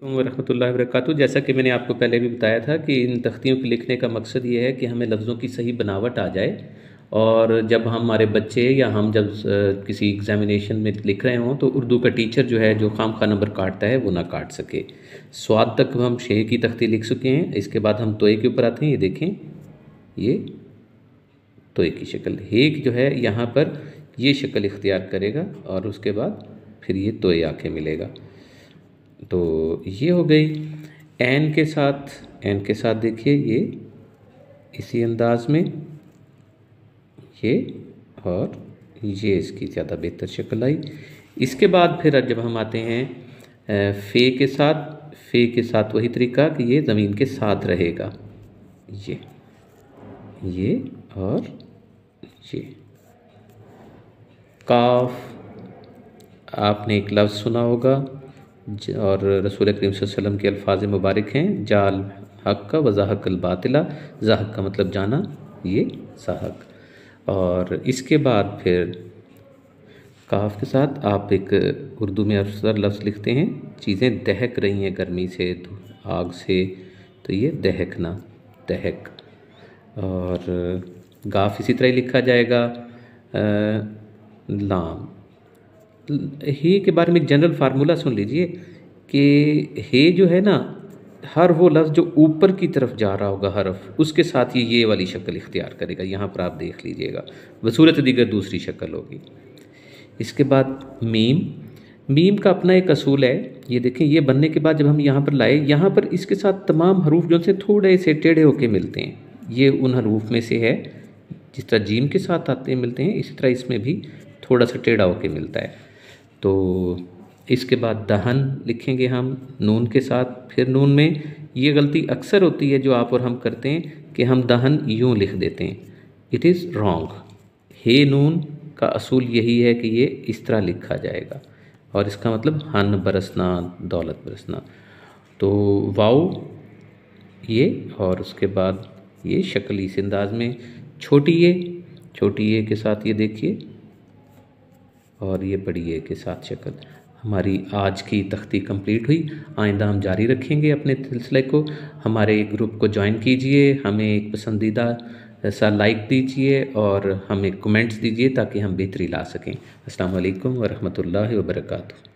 रहमतुल्लाहि व बरकातहू। जैसा कि मैंने आपको पहले भी बताया था कि इन तख्तियों को लिखने का मकसद ये है कि हमें लफ्ज़ों की सही बनावट आ जाए और जब हमारे बच्चे या हम जब किसी एग्ज़ामिनेशन में लिख रहे हों तो उर्दू का टीचर जो है जो खामखा नंबर काटता है वो ना काट सके। स्वाद तक हम शे की तख्ती लिख चुके हैं। इसके बाद हम तोय के ऊपर आते हैं। ये देखें, ये तोय की शक्ल। हेक जो है यहाँ पर ये शक्ल इख्तियार करेगा और उसके बाद फिर ये तोय आके मिलेगा। तो ये हो गई। एन के साथ देखिए ये इसी अंदाज में ये और ये इसकी ज़्यादा बेहतर शक्ल आई। इसके बाद फिर जब हम आते हैं फ़े के साथ वही तरीका कि ये ज़मीन के साथ रहेगा, ये और ये। काफ, आपने एक लफ्ज़ सुना होगा और रसूल करीम सल्लल्लाहु अलैहि वसल्लम के अल्फाज मुबारक हैं, जाल हक का वज़ाहक़ल बातिला। ज़ाहक का मतलब जाना, ये ज़ाहक। और इसके बाद फिर काफ के साथ आप एक उर्दू में अक्सर लफ्ज़ लिखते हैं, चीज़ें दहक रही हैं गर्मी से, आग से, तो ये दहकना, दहक। और गाफ इसी तरह ही लिखा जाएगा। लाम, हे के बारे में एक जनरल फार्मूला सुन लीजिए कि हे जो है ना, हर वो लफ्ज़ जो ऊपर की तरफ जा रहा होगा हरफ, उसके साथ ये वाली शक्ल इख्तियार करेगा। यहाँ पर आप देख लीजिएगा, बसूरत दीगर दूसरी शक्ल होगी। इसके बाद मीम का अपना एक असूल है। ये देखें, ये बनने के बाद जब हम यहाँ पर लाए, यहाँ पर इसके साथ तमाम हरूफ जो से थोड़े से टेढ़े होके मिलते हैं। ये उन हरूफ में से है, जिस तरह जीम के साथ आते मिलते हैं, इसी तरह इसमें भी थोड़ा सा टेढ़ा होके मिलता है। तो इसके बाद दहन लिखेंगे हम नून के साथ। फिर नून में ये गलती अक्सर होती है जो आप और हम करते हैं कि हम दहन यूँ लिख देते हैं। It is wrong. हे नून का असूल यही है कि ये इस तरह लिखा जाएगा और इसका मतलब हन बरसना, दौलत बरसना। तो वाओ ये, और उसके बाद ये शक्ल इस अंदाज में। छोटी ए के साथ ये देखिए, और ये बड़ी ए के साथ शक्ल। हमारी आज की तख्ती कंप्लीट हुई। आइंदा हम जारी रखेंगे अपने सिलसिले को। हमारे ग्रुप को ज्वाइन कीजिए, हमें एक पसंदीदा ऐसा लाइक दीजिए और हमें कमेंट्स दीजिए ताकि हम बेहतरी ला सकें। अस्सलाम वालेकुम व रहमतुल्लाहि व बरकातहू।